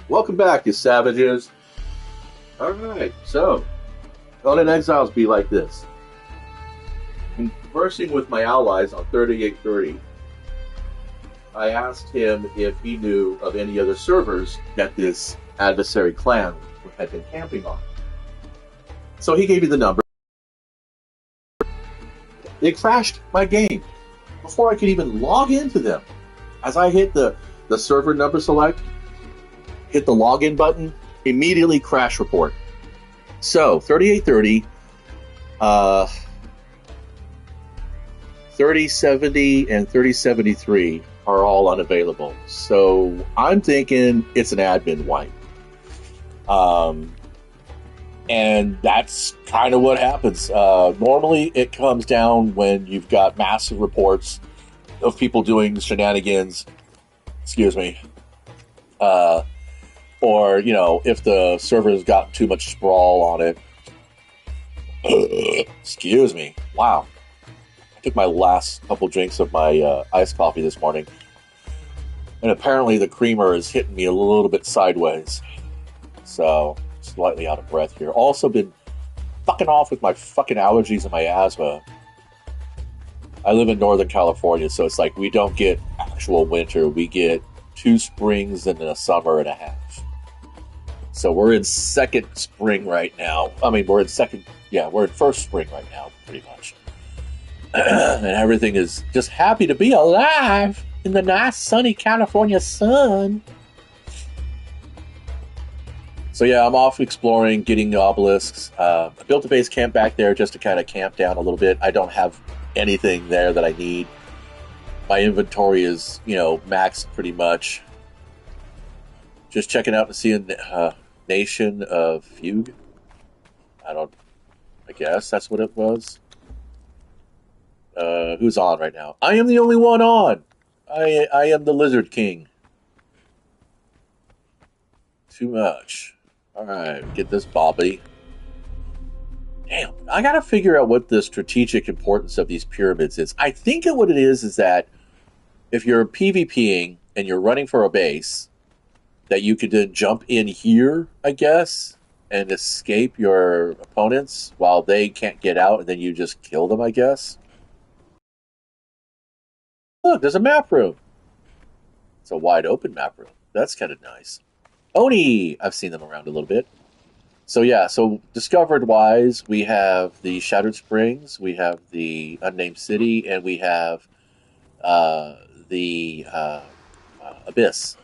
Welcome back, you savages. All right, so Conan Exiles be like this. Conversing with my allies on 3830, I asked him if he knew of any other servers that this adversary clan had been camping on. So he gave me the number. It crashed my game before I could even log into them. As I hit the server number select, hit the login button, immediately crash report. So 3830, 3070, and 3073 are all unavailable. So I'm thinking it's an admin wipe. And that's kind of what happens. Normally, it comes down when you've got massive reports of people doing shenanigans. Excuse me. Or, if the server's got too much sprawl on it. Excuse me. Wow. I took my last couple drinks of my iced coffee this morning. And apparently the creamer is hitting me a little bit sideways. So, slightly out of breath here. Also been fucking off with my fucking allergies and my asthma. I live in Northern California, so it's like we don't get actual winter. We get 2 springs and a summer and a half. So we're in second spring right now. I mean, we're in first spring right now, pretty much. And everything is just happy to be alive in the nice sunny California sun. So yeah, I'm off exploring, getting the obelisks. I built a base camp back there just to kind of camp down a little bit. I don't have anything there that I need. My inventory is, maxed pretty much. Just checking out and seeing Nation of Fugue. I guess that's what it was. Who's on right now? I am the only one on. I am the Lizard King. Too much. Alright, get this Bobby. Damn, I gotta figure out what the strategic importance of these pyramids is. I think what it is that if you're PvPing and you're running for a base, that you could then jump in here, I guess, and escape your opponents while they can't get out, and then you just kill them, I guess. Look, there's a map room. It's a wide open map room. That's kind of nice. Oni! I've seen them around a little bit. So yeah, so discovered-wise, we have the Shattered Springs, we have the Unnamed City, and we have the Abyss.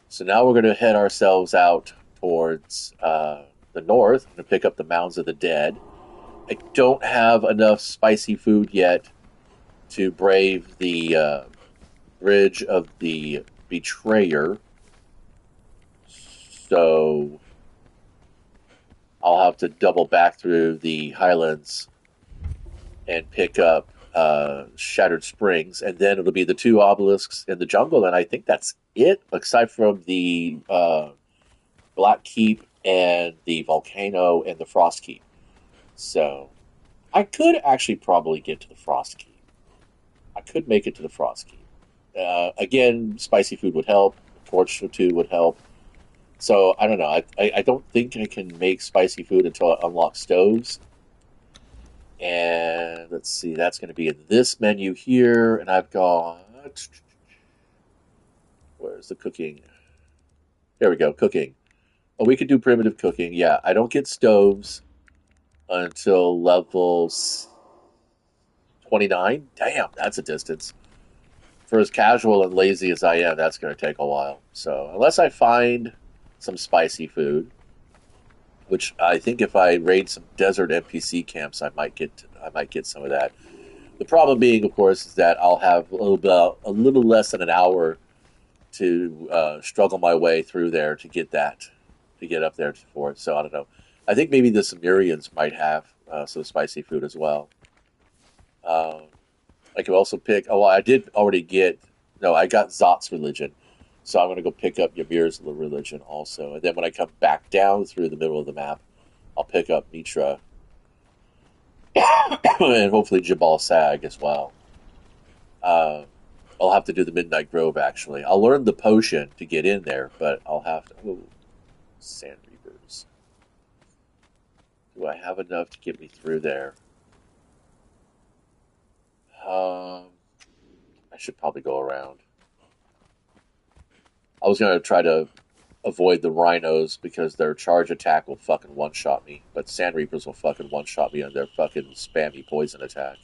So now we're going to head ourselves out towards the north. I'm going to pick up the Mounds of the Dead. I don't have enough spicy food yet to brave the Bridge of the Betrayer. So I'll have to double back through the Highlands and pick up Shattered Springs, and then it'll be the 2 obelisks in the jungle, and I think that's it, aside from the Black Keep and the Volcano and the Frost Keep. So I could actually probably get to the Frost Keep. I could make it to the Frost Keep. Again, spicy food would help. Torch or 2 would help. So I don't know. I don't think I can make spicy food until I unlock stoves. And let's see, that's going to be in this menu here. And I've got... Where's the cooking? There we go, cooking. Oh, we could do primitive cooking. Yeah, I don't get stoves until level 29. Damn, that's a distance. For as casual and lazy as I am, that's going to take a while. So unless I find some spicy food, which I think if I raid some desert NPC camps, I might get some of that. The problem being, of course, is that I'll have a little less than an hour to struggle my way through there to get up there for it. So I don't know. I think maybe the Sumerians might have some spicy food as well. I could also pick. Oh, well, I did already get. No, I got Zot's religion. So I'm going to go pick up Ymir's religion also. And then when I come back down through the middle of the map, I'll pick up Mitra. And hopefully Jabal Sag as well. I'll have to do the Midnight Grove, actually. I'll learn the potion to get in there, but I'll have to... Ooh, Sand Reapers. Do I have enough to get me through there? I should probably go around. I was going to try to avoid the rhinos because their charge attack will fucking one-shot me, but Sand Reapers will fucking one-shot me on their fucking spammy poison attack.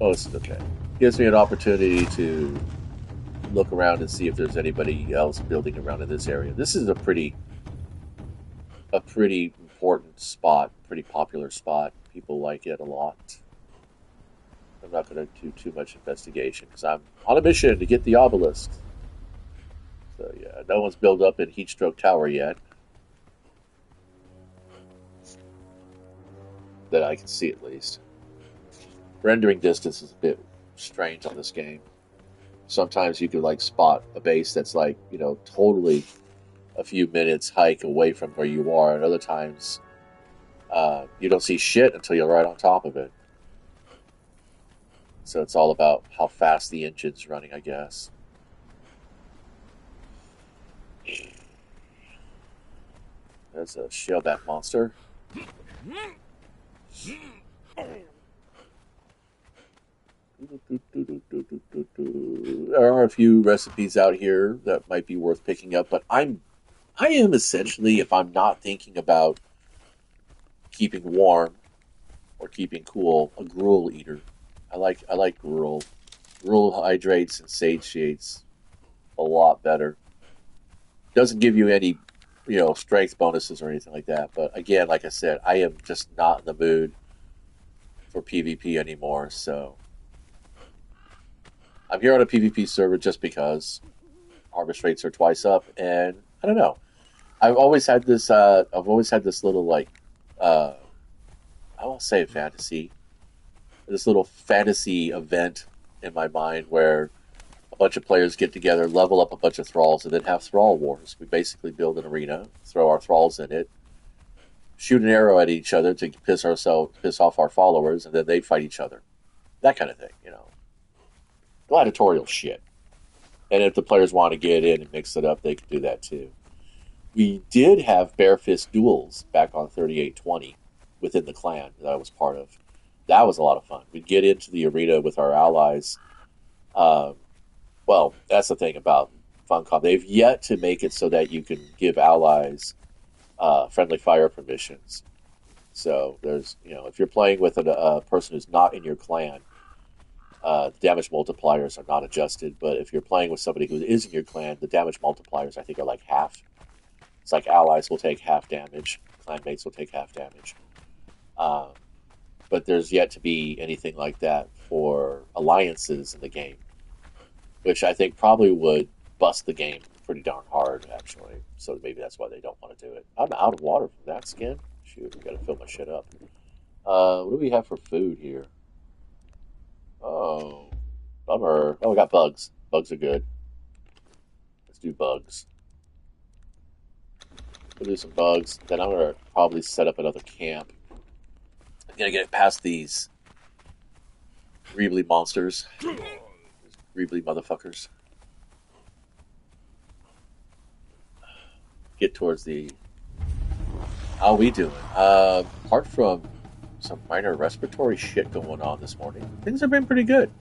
Oh, this is okay. Gives me an opportunity to look around and see if there's anybody else building around in this area. This is a pretty important spot, pretty popular spot. People like it a lot. I'm not going to do too much investigation because I'm on a mission to get the obelisk. So yeah, no one's built up in Heatstroke Tower yet. That I can see at least. Rendering distance is a bit strange on this game. Sometimes you can like spot a base that's like, totally a few minutes hike away from where you are, and other times you don't see shit until you're right on top of it. So it's all about how fast the engine's running, I guess. There's a shellback monster. There are a few recipes out here that might be worth picking up, but I am essentially, if I'm not thinking about keeping warm or keeping cool, a gruel eater. I like gruel. Gruel hydrates and satiates a lot better. Doesn't give you any, strength bonuses or anything like that. But again, like I said, I am just not in the mood for PvP anymore. So I'm here on a PvP server just because harvest rates are twice up, and I don't know. I've always had this little like, I won't say fantasy. This little fantasy event in my mind where a bunch of players get together, level up a bunch of thralls, and then have thrall wars. We basically build an arena, throw our thralls in it, shoot an arrow at each other to piss off our followers, and then they fight each other. That kind of thing, Gladiatorial shit. And if the players want to get in and mix it up, they can do that too. We did have bare fist duels back on 3820 within the clan that I was part of. That was a lot of fun. We'd get into the arena with our allies. Well, that's the thing about Funcom. They've yet to make it so that you can give allies friendly fire permissions. So there's, if you're playing with a person who's not in your clan, the damage multipliers are not adjusted. But if you're playing with somebody who is in your clan, the damage multipliers, I think, are like half. It's like allies will take half damage, clanmates will take half damage. But there's yet to be anything like that for alliances in the game, which I think probably would bust the game pretty darn hard, actually. So maybe that's why they don't want to do it. I'm out of water from that skin. Shoot, we gotta fill my shit up. What do we have for food here? Oh, bummer. Oh, we got bugs. Bugs are good. Let's do bugs. We'll do some bugs. Then I'm gonna probably set up another camp. I'm gonna get past these Greebly monsters. These Greebly motherfuckers. Get towards the... How are we doing? Apart from some minor respiratory shit going on this morning, things have been pretty good.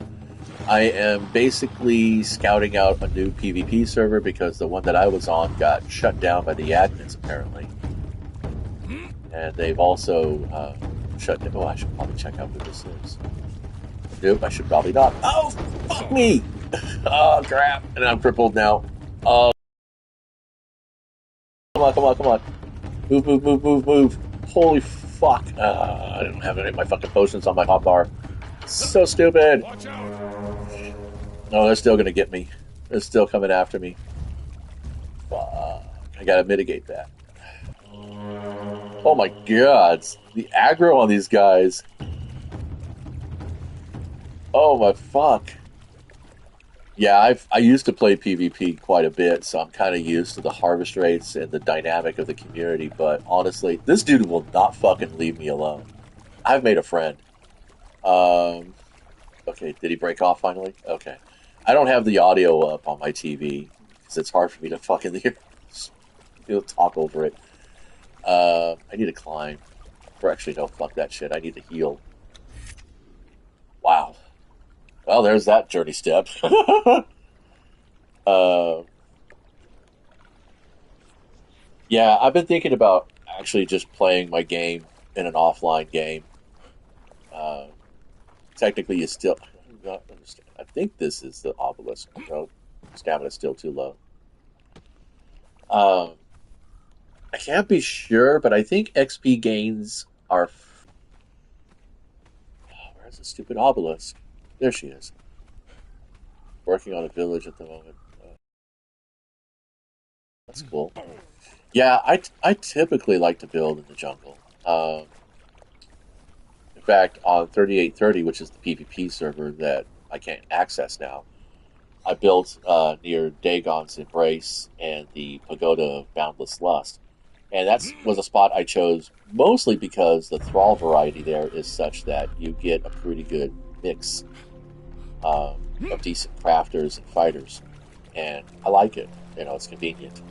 I am basically scouting out a new PvP server because the one that I was on got shut down by the admins, apparently. And they've also shut down... Oh, I should probably check out who this is. Nope, I should probably not. Oh, fuck me! Oh, crap. And I'm crippled now. Oh. Come on. Move. Holy fuck. I don't have any of my fucking potions on my hotbar. So stupid. No, they're still gonna get me. They're still coming after me. Fuck. I gotta mitigate that. Oh my god. The aggro on these guys. Oh my fuck. Yeah, I used to play PvP quite a bit, so I'm kind of used to the harvest rates and the dynamic of the community, but honestly, this dude will not fucking leave me alone. I've made a friend. Okay, did he break off finally? Okay. I don't have the audio up on my TV because it's hard for me to fucking hear. You'll talk over it. I need to climb. Or actually, no, fuck that shit. I need to heal. Wow. Well, there's that journey step. uh, yeah, I've been thinking about actually just playing my game in an offline game. Uh, Technically, you still. I do not understand. I think this is the obelisk. No, stamina's still too low. Um, I can't be sure, but I think XP gains are. Oh, where's the stupid obelisk? There she is. Working on a village at the moment. That's cool. Yeah, I typically like to build in the jungle. In fact, on 3830, which is the PvP server that I can't access now, I built near Dagon's Embrace and the Pagoda of Boundless Lust. And that was a spot I chose mostly because the thrall variety there is such that you get a pretty good mix of decent crafters and fighters. And I like it. It's convenient.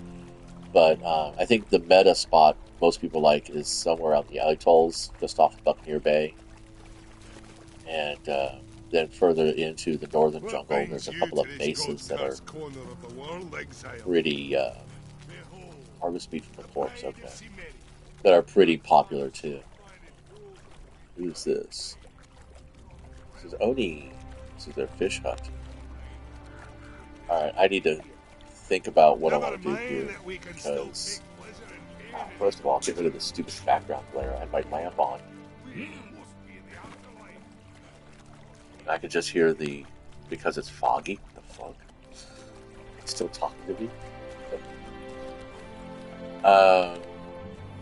But I think the meta spot most people like is somewhere out in the atolls, just off of Buccaneer Bay. And then further into the northern jungle, there's a couple of mesas that are pretty harvest meat from the corpse, okay. That are pretty popular too. Who's this? This is Oni. This is their fish hut. Alright, I need to think about what I want to do here because first of all, get rid of the stupid background glare. I had my lamp on. I could just hear because it's foggy. The fuck? It's still talking to me.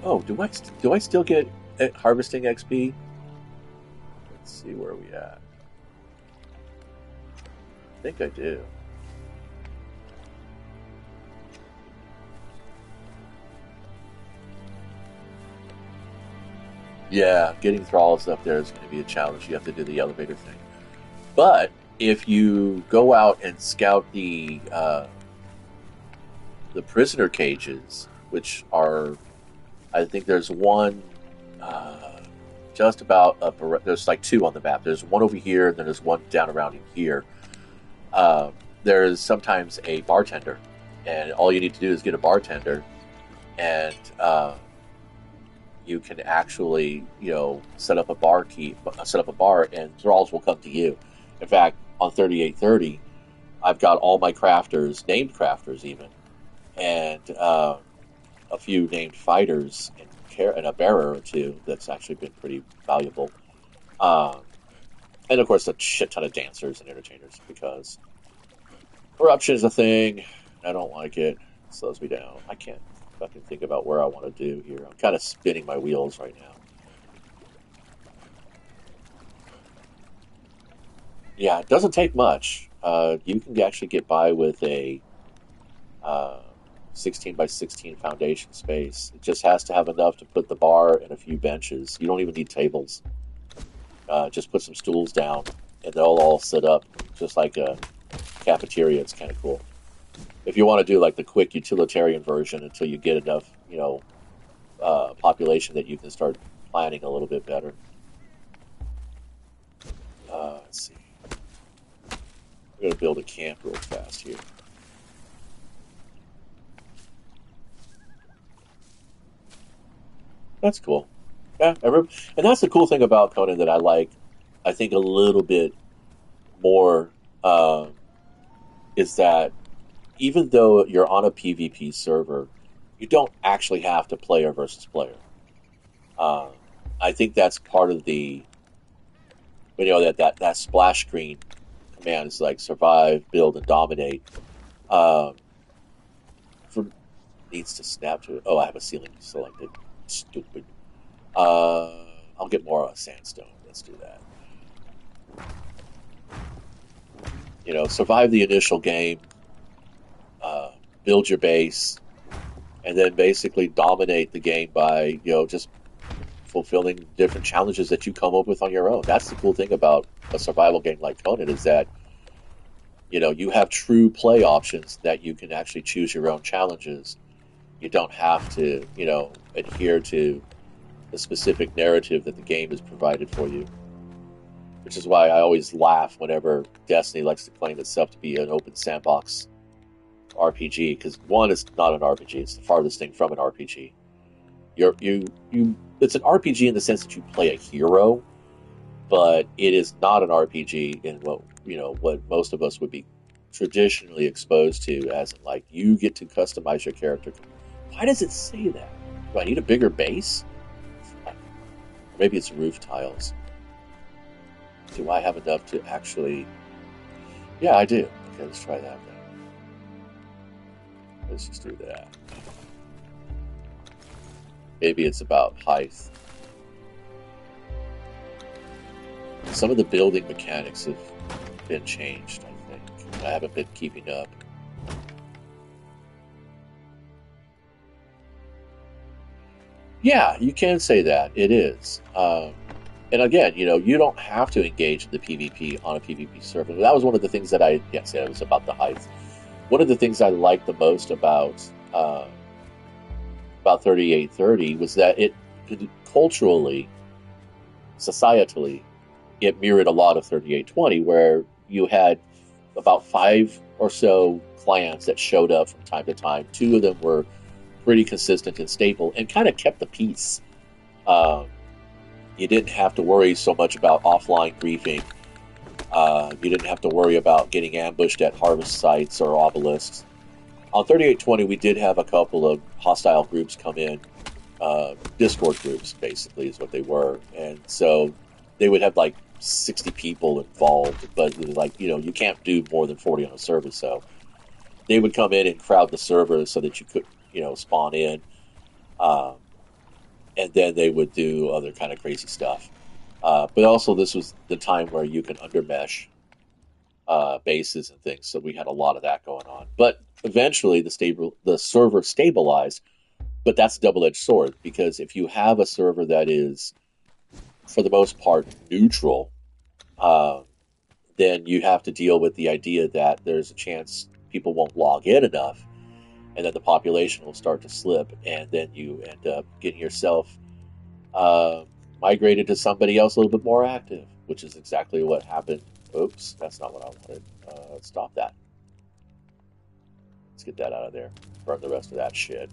Oh, do I still get harvesting XP? Let's see where we at. I think I do. Yeah, getting thralls up there is going to be a challenge. You have to do the elevator thing. But if you go out and scout the prisoner cages, which are, I think there's one just about up. There's like two on the map. There's one over here, and then there's one down around in here. There is sometimes a bartender, and all you need to do is get a bartender, and you can actually, set up a bar, and thralls will come to you. In fact, on 3830, I've got all my crafters, named crafters even, and a few named fighters and a bearer or two that's actually been pretty valuable. And of course, a shit ton of dancers and entertainers because corruption is a thing. I don't like it. It slows me down. I can't fucking think about where I want to do here. I'm kind of spinning my wheels right now. Yeah, it doesn't take much. You can actually get by with a 16 by 16 foundation space. It just has to have enough to put the bar and a few benches. You don't even need tables. Just put some stools down, and they'll all sit up just like a cafeteria. It's kind of cool. If you want to do like the quick utilitarian version until you get enough, population that you can start planning a little bit better. Let's see. I'm going to build a camp real fast here. That's cool. Yeah, and that's the cool thing about Conan that I like. I think a little bit more is that even though you're on a PvP server, you don't actually have to player versus player. I think that's part of the that splash screen command is like survive, build, and dominate. For needs to snap to it. Oh, I have a ceiling selected. Stupid. I'll get more sandstone. Let's do that. Survive the initial game, build your base, and then basically dominate the game by just fulfilling different challenges that you come up with on your own. That's the cool thing about a survival game like Conan is that you have true play options that you can actually choose your own challenges. You don't have to adhere to the specific narrative that the game has provided for you. Which is why I always laugh whenever Destiny likes to claim itself to be an open sandbox RPG, because one, it's not an RPG; it's the farthest thing from an RPG. It's an RPG in the sense that you play a hero, but it is not an RPG in what most of us would be traditionally exposed to, as in like you get to customize your character. Why does it say that? Do I need a bigger base? Or maybe it's roof tiles. Do I have enough to actually? Yeah, I do. Okay, let's try that then. Let's just do that. Maybe it's about height. Some of the building mechanics have been changed, I think. I haven't been keeping up. Yeah, you can say that. It is. And again, you don't have to engage in the PvP on a PvP server. That was one of the things that yes, it was about the height. One of the things I liked the most about 3830 was that it culturally, societally, it mirrored a lot of 3820, where you had about 5 or so clans that showed up from time to time. 2 of them were pretty consistent and stable and kind of kept the peace. You didn't have to worry so much about offline griefing. You didn't have to worry about getting ambushed at harvest sites or obelisks. On 3820, we did have a couple of hostile groups come in. Discord groups, basically, is what they were. And so they would have like 60 people involved, but it was like, you can't do more than 40 on a server. So they would come in and crowd the server so that you could, spawn in. And then they would do other kind of crazy stuff. But also, this was the time where you can undermesh bases and things, so we had a lot of that going on. But eventually, the server stabilized. But that's a double-edged sword, because if you have a server that is, for the most part, neutral, uh, then you have to deal with the idea that there's a chance people won't log in enough, and then the population will start to slip, and then you end up getting yourself uh, migrated to somebody else a little bit more active, which is exactly what happened. Oops, that's not what I wanted. Stop that. Let's get that out of there. Burn the rest of that shit.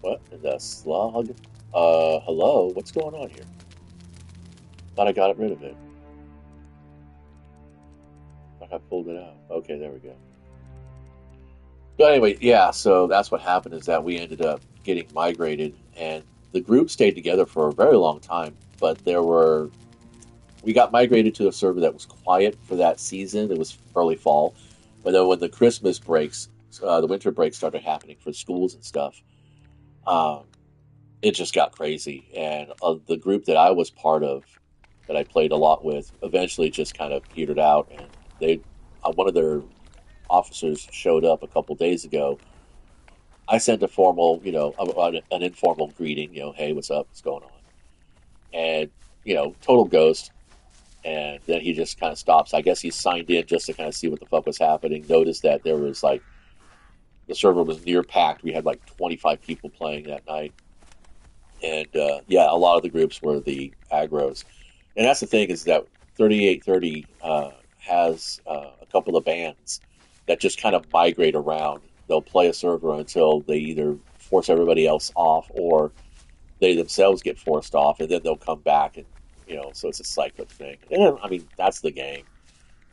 What in the slog? Hello? What's going on here? Thought I got rid of it. Thought I pulled it out. Okay, there we go. But anyway, yeah, so that's what happened, is that we ended up getting migrated, and the group stayed together for a very long time, but we got migrated to a server that was quiet for that season. It was early fall. But then when the Christmas breaks, the winter breaks started happening for schools and stuff, um, it just got crazy. And the group that I was part of, that I played a lot with, eventually just kind of petered out. And one of their officers showed up a couple days ago. I sent a formal, an informal greeting, hey, what's up? What's going on? And, total ghost. And then he just kind of stops. I guess he signed in just to kind of see what the fuck was happening. Noticed that there was like, the server was near packed. We had like 25 people playing that night. And yeah, a lot of the groups were the aggros. And that's the thing, is that 3830 has a couple of bands that just kind of migrate around. They'll play a server until they either force everybody else off, or they themselves get forced off, and then they'll come back, and so it's a cyclic thing. And I mean, that's the game.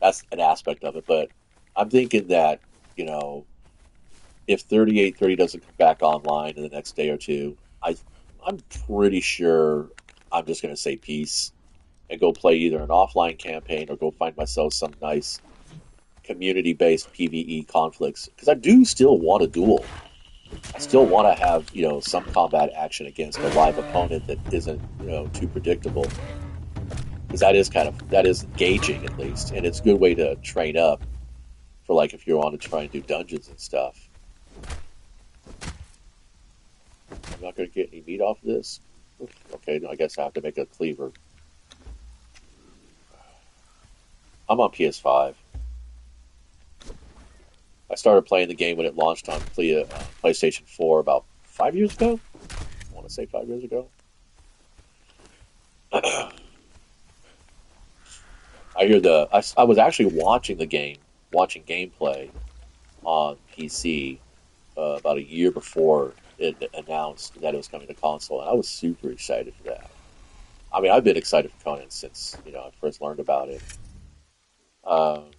That's an aspect of it. But I'm thinking that if 3830 doesn't come back online in the next day or two, I'm pretty sure I'm just going to say peace and go play either an offline campaign, or go find myself some nice community-based PvE conflicts, because I do still want a duel. I still want to have some combat action against a live opponent that isn't too predictable, because that is engaging, at least, and it's a good way to train up for, like, if you want to try and do dungeons and stuff. I'm not going to get any meat off of this. Okay, no, I guess I have to make a cleaver. I'm on PS5. I started playing the game when it launched on PlayStation 4 about 5 years ago. I want to say 5 years ago. I hear I was actually watching the game, watching gameplay on PC about a year before it announced that it was coming to console, and I was super excited for that. I mean, I've been excited for Conan since I first learned about it. Um,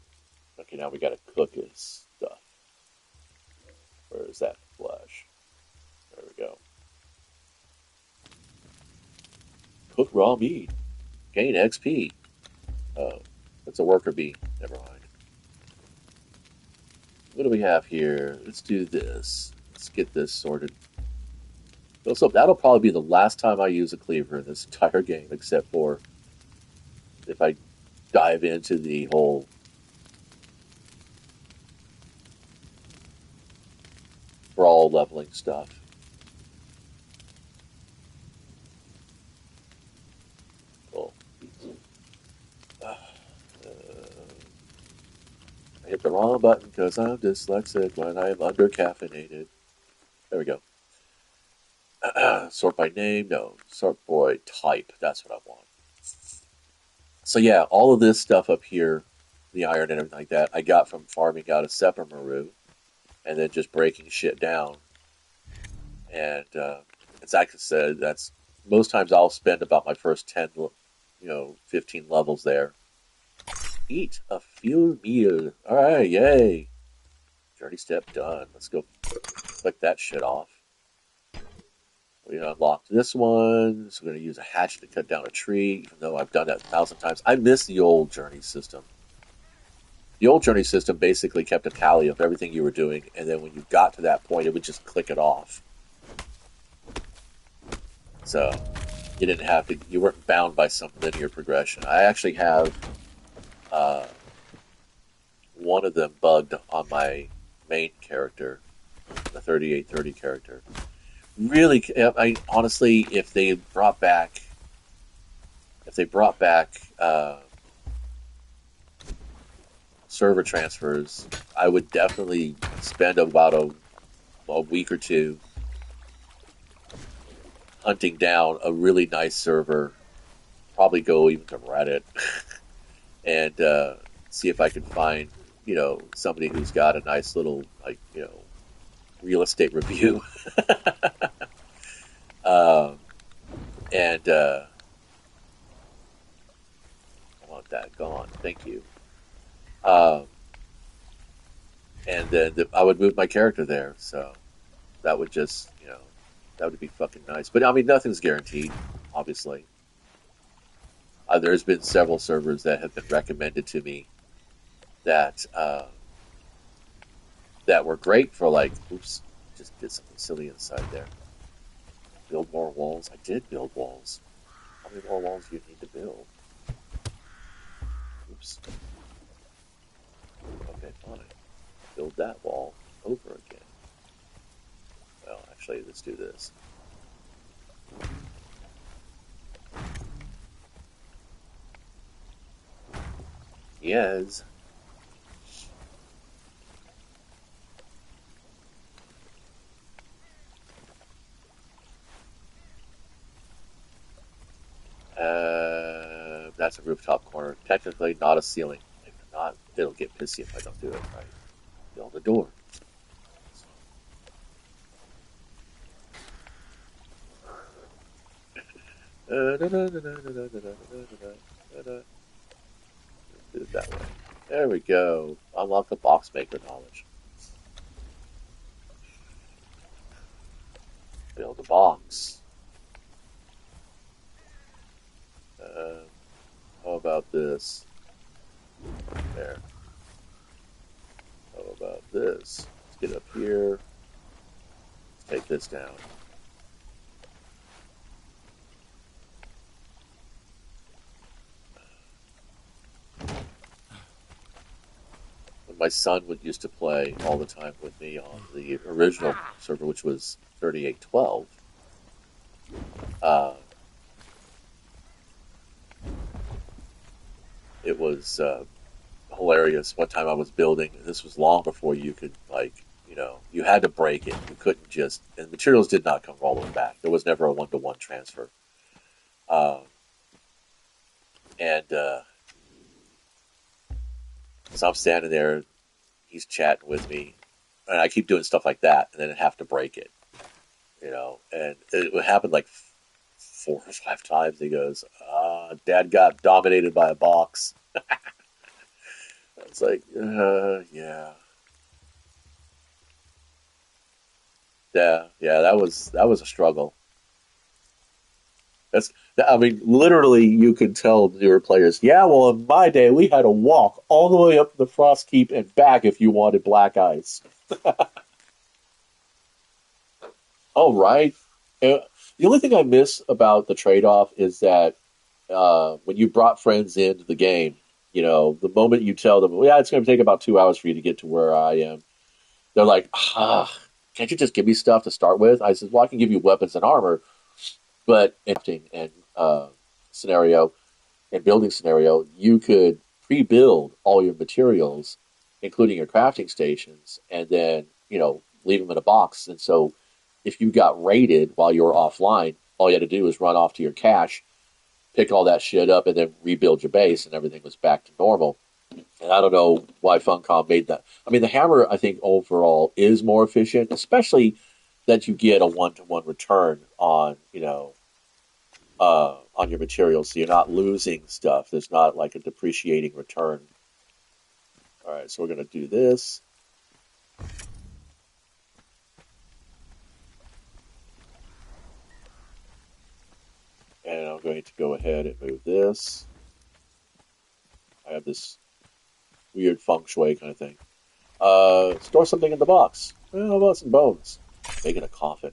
okay, now we got to cook his stuff. Where is that flesh? There we go. Cook raw meat. Gain XP. Oh, that's a worker bee. Never mind. What do we have here? Let's do this. Let's get this sorted. So that'll probably be the last time I use a cleaver in this entire game, except for if I dive into the whole brawl leveling stuff. Oh, I hit the wrong button because I'm dyslexic when I'm under caffeinated. There we go. Sort by name? No. Sort by type. That's what I want. So yeah, all of this stuff up here, the iron and everything like that, I got from farming out of Seppermaru and then just breaking shit down. And it's like I said, that's most times I'll spend about my first 10, 15 levels there. Eat a few meal. All right, yay. Journey step done. Let's go click that shit off. We unlocked this one, so we're going to use a hatchet to cut down a tree, even though I've done that 1,000 times. I miss the old journey system. The old journey system basically kept a tally of everything you were doing, and then when you got to that point, it would just click it off. So you weren't bound by some linear progression. I actually have one of them bugged on my main character, the 3830 character. Really, honestly, if they brought back server transfers, I would definitely spend about a week or two hunting down a really nice server. Probably go even to Reddit and see if I can find somebody who's got a nice little real estate review. And I want that gone. Thank you. Um, and then I would move my character there, so that would just that would be fucking nice. But I mean, nothing's guaranteed, obviously. There's been several servers that have been recommended to me that that were great for oops, just did something silly inside there. Build more walls. I did build walls. How many more walls do you need to build? Oops. Okay, fine. Build that wall over again. Well, actually, let's do this. Yes. That's a rooftop corner. Technically, not a ceiling. If not, it'll get pissy if I don't do it right. Build a door. Do it that way. There we go. Unlock the box maker knowledge. Build a box. How about this? There. How about this? Let's get up here. Let's take this down. When my son used to play all the time with me on the original server, which was 3812, it was hilarious. One time I was building, this was long before you could, like, you had to break it. You couldn't just, and materials did not come all the way back. There was never a one-to-one transfer. Um, and so I'm standing there, he's chatting with me, and I keep doing stuff like that, and then I have to break it, and it would happen like 4 or 5 times. He goes, Dad got dominated by a box. It's like, yeah. Yeah, that was a struggle. That's, I mean, literally, you could tell newer players. Yeah, well, in my day, we had to walk all the way up the Frost Keep and back if you wanted black ice. Oh, right. The only thing I miss about the trade-off is that when you brought friends into the game, the moment you tell them, well, yeah, it's going to take about 2 hours for you to get to where I am, they're like, can't you just give me stuff to start with? I said, well, I can give you weapons and armor, but in and scenario and building scenario, you could pre-build all your materials, including your crafting stations, and then leave them in a box. And so, if you got raided while you were offline, all you had to do was run off to your cache, pick all that shit up, and then rebuild your base, and everything was back to normal. And I don't know why Funcom made that. I mean, the hammer, I think, overall is more efficient, especially that you get a one-to-one return on your materials, so you're not losing stuff. There's not like a depreciating return. All right, so we're going to do this. And I'm going to go ahead and move this. I have this weird feng shui kind of thing. Store something in the box. Well, how about some bones? Making a coffin.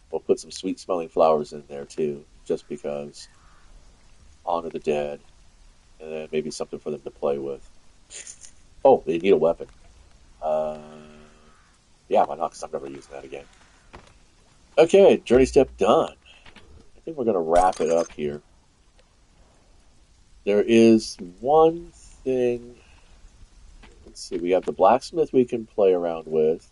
We'll put some sweet smelling flowers in there too, just because. Honor the dead. And then maybe something for them to play with. Oh, they need a weapon. Uh, yeah, why not? Because I'm never using that again. Okay, journey step done. I think we're going to wrap it up here. There is one thing. Let's see, we have the blacksmith we can play around with.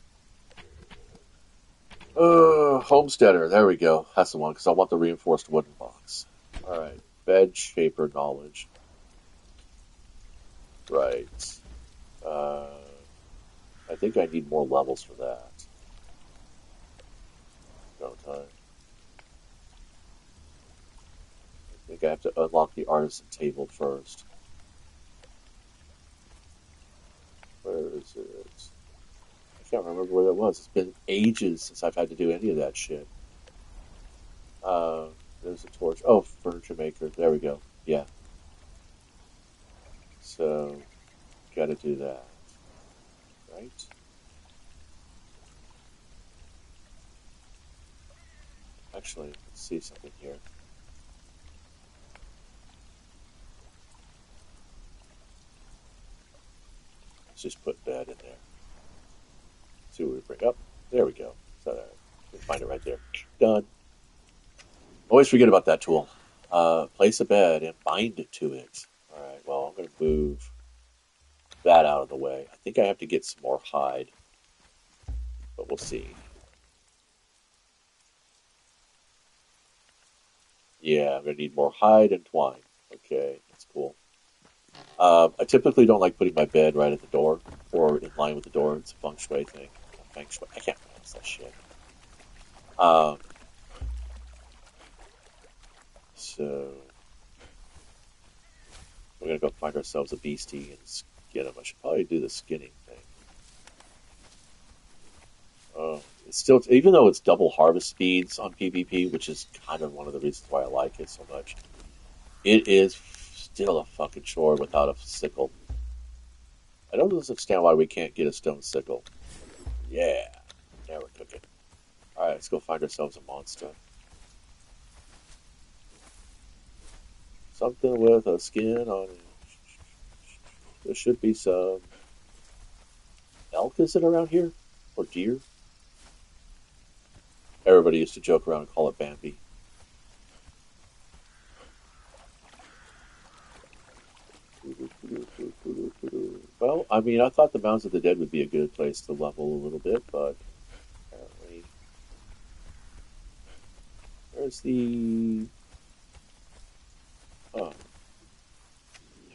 Homesteader, there we go. That's the one, because I want the reinforced wooden box. Alright, bed shaper knowledge. Right. I think I need more levels for that. Don't I? I think I have to unlock the artisan table first. Where is it? I can't remember where that was. It's been ages since I've had to do any of that shit. There's a torch. Oh, furniture maker. There we go. Yeah. So, gotta do that. Right? Actually, let's see something here. Let's just put bed in there. See what we bring up. There we go. So, we can find it right there. Done. Always forget about that tool. Place a bed and bind it to it. Alright, well, I'm going to move that out of the way. I think I have to get some more hide, but we'll see. Yeah, I'm going to need more hide and twine. Okay, that's cool. I typically don't like putting my bed right at the door or in line with the door. It's a feng shui thing. Feng shui. I can't pronounce that shit. So we're gonna go find ourselves a beastie and skin him. I should probably do the skinning thing. It's still, even though it's double harvest speeds on PvP, which is kind of one of the reasons why I like it so much, it is still a fucking chore without a sickle. I don't understand why we can't get a stone sickle. Yeah, now we're cooking. All right, let's go find ourselves a monster. Something with a skin on it. There should be some elk, is it around here? Or deer? Everybody used to joke around and call it Bambi. Well, I mean, I thought the Mounds of the Dead would be a good place to level a little bit, but apparently, where's the? Oh, I'm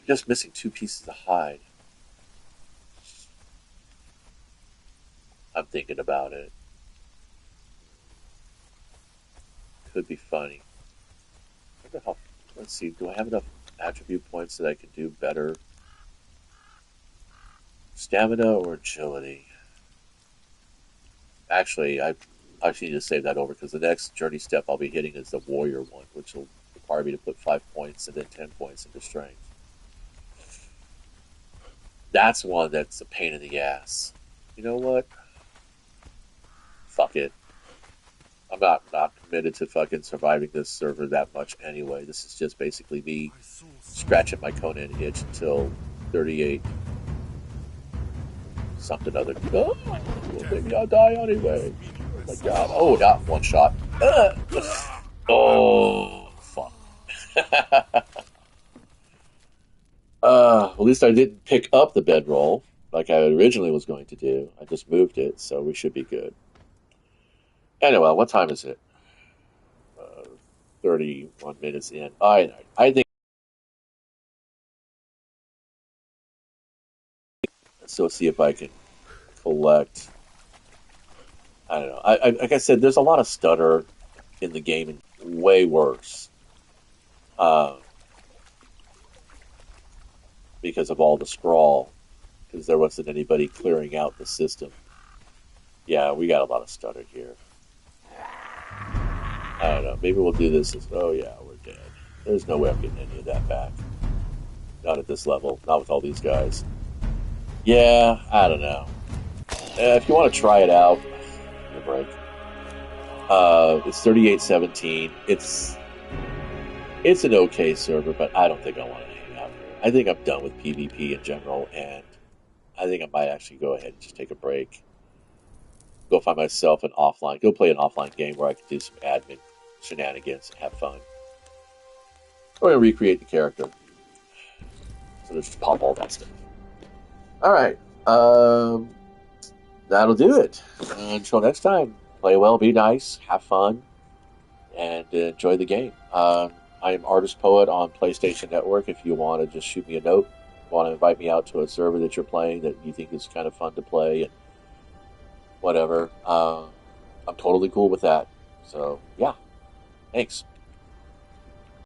just missing two pieces of hide. I'm thinking about it. Could be funny. I wonder how. Let's see. Do I have enough attribute points that I can do better? Stamina or agility? Actually, I actually need to save that over because the next journey step I'll be hitting is the warrior one, which will require me to put 5 points and then 10 points into strength. That's one that's a pain in the ass. You know what? Fuck it. I'm not committed to fucking surviving this server that much anyway. This is just basically me scratching my Conan itch until 38 something other. Oh, well, maybe I'll die anyway. Oh my god. Oh, not one shot. Oh, fuck. At least I didn't pick up the bedroll like I originally was going to do. I just moved it, so we should be good. Anyway, what time is it? Uh, 31 minutes in. I think so. See if I can collect. I don't know. Like I said, there's a lot of stutter in the game, and way worse uh, because of all the sprawl. Because there wasn't anybody clearing out the system. Yeah, we got a lot of stutter here. I don't know. Maybe we'll do this as, oh yeah, we're dead. There's no way I'm getting any of that back. Not at this level. Not with all these guys. Yeah, I don't know. If you want to try it out, give me a break. It's 38-17. It's an okay server, but I don't think I want to hang out here. I think I'm done with PvP in general, and I think I might actually go ahead and just take a break. Go find myself an offline. Go play an offline game where I can do some admin shenanigans and have fun. Or recreate the character. So let's just pop all that stuff. All right. That'll do it. Until next time, play well, be nice, have fun, and enjoy the game. I am Artist Poet on PlayStation Network. If you want to just shoot me a note, want to invite me out to a server that you're playing that you think is kind of fun to play and whatever, I'm totally cool with that. So, yeah, thanks.